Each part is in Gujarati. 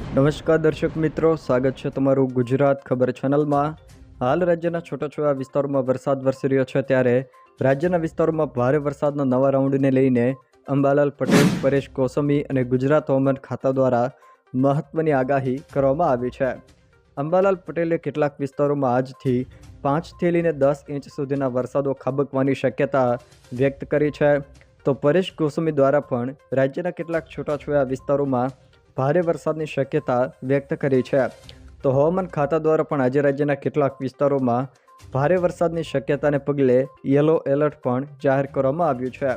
નમસ્કાર દર્શક મિત્રો, સ્વાગત છે તમારું ગુજરાત ખબર ચેનલમાં। હાલ રાજ્યના છૂટાછવાયા વિસ્તારોમાં વરસાદ વરસી રહ્યો છે, ત્યારે રાજ્યના વિસ્તારોમાં ભારે વરસાદના નવા રાઉન્ડને લઈને અંબાલાલ પટેલ, પરેશ ગોસ્વામી અને ગુજરાત હવામાન ખાતા દ્વારા મહત્વની આગાહી કરવામાં આવી છે। અંબાલાલ પટેલે કેટલાક વિસ્તારોમાં આજથી 5થી લઈને 10 ઇંચ સુધીના વરસાદો ખાબકવાની શક્યતા વ્યક્ત કરી છે, તો પરેશ ગોસ્વામી દ્વારા પણ રાજ્યના કેટલાક છૂટાછવાયા વિસ્તારોમાં ભારે વરસાદની શક્યતા વ્યક્ત કરી છે। તો હવામાન ખાતા દ્વારા પણ આજે રાજ્યના કેટલાક વિસ્તારોમાં ભારે વરસાદની શક્યતાને પગલે યલો એલર્ટ પણ જાહેર કરવામાં આવ્યું છે।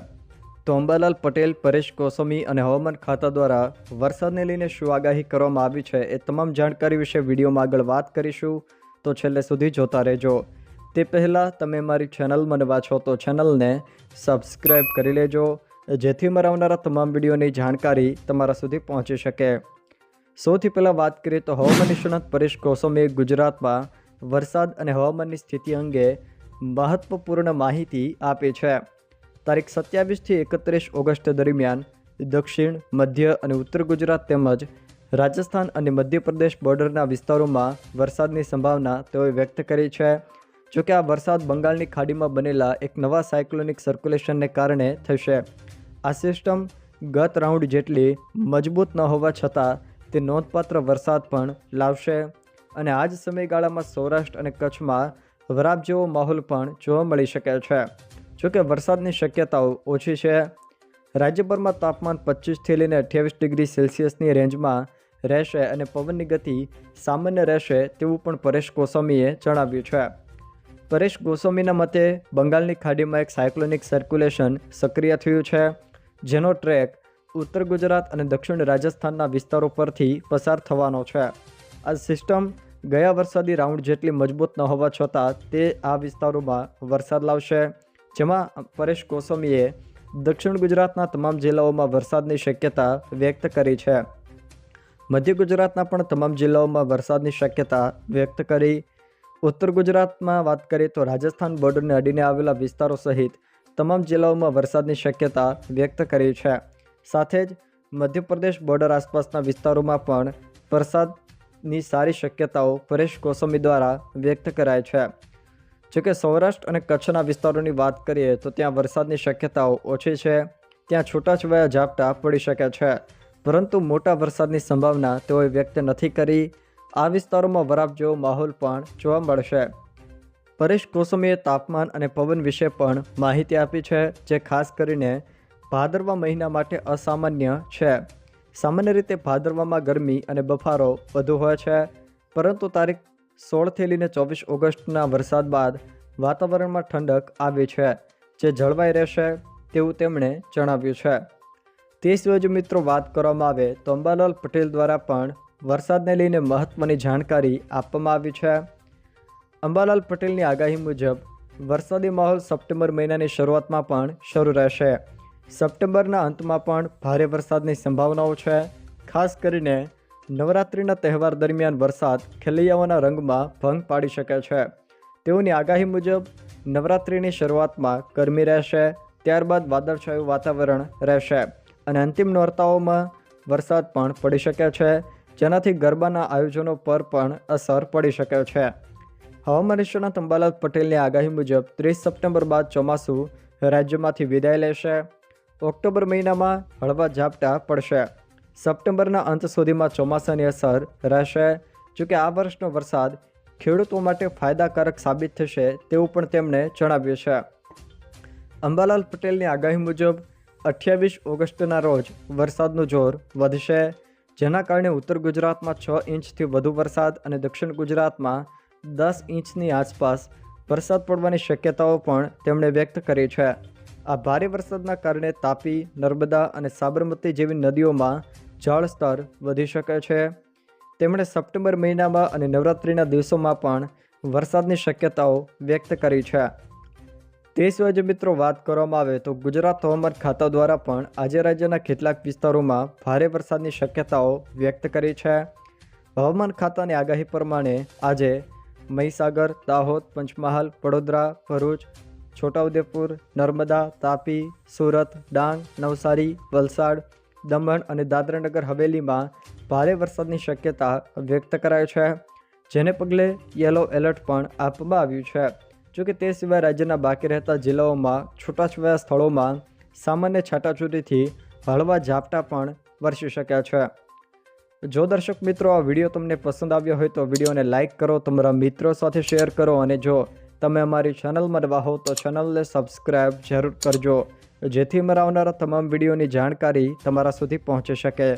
તો અંબાલાલ પટેલ, પરેશ ગોસ્વામી અને હવામાન ખાતા દ્વારા વરસાદને લઈને શું આગાહી કરવામાં આવી છે, એ તમામ જાણકારી વિશે વિડીયોમાં આગળ વાત કરીશું, તો છેલ્લે સુધી જોતા રહેજો। તે પહેલાં તમે મારી ચેનલમાં નવા છો તો ચેનલને સબસ્ક્રાઈબ કરી લેજો, જેથી મારા આવનારા તમામ વિડીયોની જાણકારી તમારા સુધી પહોંચી શકે। સૌથી પહેલાં વાત કરીએ તો હવામાન નિષ્ણાત પરેશ ગોસ્વામીએ ગુજરાતમાં વરસાદ અને હવામાનની સ્થિતિ અંગે મહત્વપૂર્ણ માહિતી આપી છે। તારીખ 27થી 31 ઓગસ્ટ દરમિયાન દક્ષિણ, મધ્ય અને ઉત્તર ગુજરાત તેમજ રાજસ્થાન અને મધ્યપ્રદેશ બોર્ડરના વિસ્તારોમાં વરસાદની સંભાવના તેઓએ વ્યક્ત કરી છે। જોકે આ વરસાદ બંગાળની ખાડીમાં બનેલા એક નવા સાયક્લોનિક સર્ક્યુલેશનને કારણે થશે। આ સિસ્ટમ ગત રાઉન્ડ જેટલી મજબૂત ન હોવા છતાં તે નોંધપાત્ર વરસાદ પણ લાવશે અને આ જ સમયગાળામાં સૌરાષ્ટ્ર અને કચ્છમાં વરાપ જેવો માહોલ પણ જોવા મળી શકે છે। જોકે વરસાદની શક્યતાઓ ઓછી છે। રાજ્યભરમાં તાપમાન 25થી લઈને 28 ડિગ્રી સેલ્સિયસની રેન્જમાં રહેશે અને પવનની ગતિ સામાન્ય રહેશે તેવું પણ પરેશ ગોસ્વામીએ જણાવ્યું છે। પરેશ ગોસ્વામીના મતે બંગાળની ખાડીમાં એક સાયક્લોનિક સર્ક્યુલેશન સક્રિય થયું છે, જેનો ટ્રેક ઉત્તર ગુજરાત અને દક્ષિણ રાજસ્થાનના વિસ્તારો પરથી પસાર થવાનો છે। આ સિસ્ટમ ગયા વરસાદી રાઉન્ડ જેટલી મજબૂત ન હોવા છતાં તે આ વિસ્તારોમાં વરસાદ લાવશે, જેમાં પરેશ ગોસ્વામીએ દક્ષિણ ગુજરાતના તમામ જિલ્લાઓમાં વરસાદની શક્યતા વ્યક્ત કરી છે। મધ્ય ગુજરાતના પણ તમામ જિલ્લાઓમાં વરસાદની શક્યતા વ્યક્ત કરી। ઉત્તર ગુજરાતમાં વાત કરીએ તો રાજસ્થાન બોર્ડરને અડીને આવેલા વિસ્તારો સહિત તમામ જિલ્લાઓમાં વરસાદની શક્યતા વ્યક્ત કરી છે। સાથે જ મધ્યપ્રદેશ બોર્ડર આસપાસના વિસ્તારોમાં પણ વરસાદની સારી શક્યતાઓ પરેશ ગોસ્વામી દ્વારા વ્યક્ત કરાય છે। જોકે સૌરાષ્ટ્ર અને કચ્છના વિસ્તારોની વાત કરીએ તો ત્યાં વરસાદની શક્યતાઓ ઓછી છે, ત્યાં છૂટાછવાયા ઝાપટા પડી શકે છે, પરંતુ મોટા વરસાદની સંભાવના તેઓએ વ્યક્ત નથી કરી। આ વિસ્તારોમાં વરાપ જેવો માહોલ પણ જોવા મળશે। પરેશ ગોસ્વામીએ તાપમાન અને પવન વિશે પણ માહિતી આપી છે, જે ખાસ કરીને ભાદરવા મહિના માટે અસામાન્ય છે। સામાન્ય રીતે ભાદરવામાં ગરમી અને બફારો વધુ હોય છે, પરંતુ તારીખ 16થી લઈને 24 ઓગસ્ટના વરસાદ બાદ વાતાવરણમાં ઠંડક આવી છે, જે જળવાઈ રહેશે તેવું તેમણે જણાવ્યું છે। તે સિવાય જો મિત્રો વાત કરવામાં આવે તો અંબાલાલ પટેલ દ્વારા પણ વરસાદને લઈને મહત્વની જાણકારી આપવામાં આવી છે। અંબાલાલ પટેલની આગાહી મુજબ વરસાદી માહોલ સપ્ટેમ્બર મહિનાની શરૂઆતમાં પણ શરૂ રહેશે। સપ્ટેમ્બરના અંતમાં પણ ભારે વરસાદની સંભાવનાઓ છે। ખાસ કરીને નવરાત્રિના તહેવાર દરમિયાન વરસાદ ખેલૈયાઓના રંગમાં ભંગ પાડી શકે છે। તેઓની આગાહી મુજબ નવરાત્રિની શરૂઆતમાં ગરમી રહેશે, ત્યારબાદ વાદળછાયું વાતાવરણ રહેશે અને અંતિમ નોરતાઓમાં વરસાદ પણ પડી શકે છે, જેનાથી ગરબાના આયોજનો પર પણ અસર પડી શકે છે। હવામાન નિષ્ણાત અંબાલાલ પટેલની આગાહી મુજબ 30 સપ્ટેમ્બર બાદ ચોમાસું રાજ્યમાંથી વિદાય લેશે। ઓક્ટોબર મહિનામાં હળવા ઝાપટા પડશે। સપ્ટેમ્બરના અંત સુધીમાં ચોમાસાની અસર રહેશે। જોકે આ વર્ષનો વરસાદ ખેડૂતો માટે ફાયદાકારક સાબિત થશે તેવું પણ તેમણે જણાવ્યું છે। અંબાલાલ પટેલની આગાહી મુજબ 28 ઓગસ્ટના રોજ વરસાદનું જોર વધશે, જેના કારણે ઉત્તર ગુજરાતમાં 6 ઇંચથી વધુ વરસાદ અને દક્ષિણ ગુજરાતમાં 10 ઇંચની આસપાસ વરસાદ પડવાની શક્યતાઓ પણ તેમણે વ્યક્ત કરી છે। આ ભારે વરસાદના કારણે તાપી, નર્મદા અને સાબરમતી જેવી નદીઓમાં જળસ્તર વધી શકે છે। તેમણે સપ્ટેમ્બર મહિનામાં અને નવરાત્રિના દિવસોમાં પણ વરસાદની શક્યતાઓ વ્યક્ત કરી છે। તે સિવાય જો મિત્રો વાત કરવામાં આવે તો ગુજરાત હવામાન ખાતા દ્વારા પણ આજે રાજ્યના કેટલાક વિસ્તારોમાં ભારે વરસાદની શક્યતાઓ વ્યક્ત કરી છે। હવામાન ખાતાની આગાહી પ્રમાણે આજે મહીસાગર, દાહોદ, પંચમહાલ, વડોદરા, ભરૂચ, છોટાઉદેપુર, નર્મદા, તાપી, સુરત, ડાંગ, નવસારી, વલસાડ, દમણ અને દાદરાનગર હવેલીમાં ભારે વરસાદની શક્યતા વ્યક્ત કરાઈ છે, જેને પગલે યલો એલર્ટ પણ આપવામાં આવ્યું છે। જોકે તે સિવાય રાજ્યના બાકી રહેતા જિલ્લાઓમાં છૂટાછવાયા સ્થળોમાં સામાન્ય છાંટાછૂટીથી હળવા ઝાપટા પણ વરસી શક્યા છે। જો દર્શક મિત્રો આ વિડીયો તમને પસંદ આવ્યો હોય તો વિડીયોને લાઇક કરો, તમારા મિત્રો સાથે શેર કરો અને જો તમે અમારી ચેનલમાં નવા હો તો ચેનલને સબસ્ક્રાઈબ જરૂર કરજો, જેથી અમારા આવનારા તમામ વિડીયોની જાણકારી તમારા સુધી પહોંચી શકે।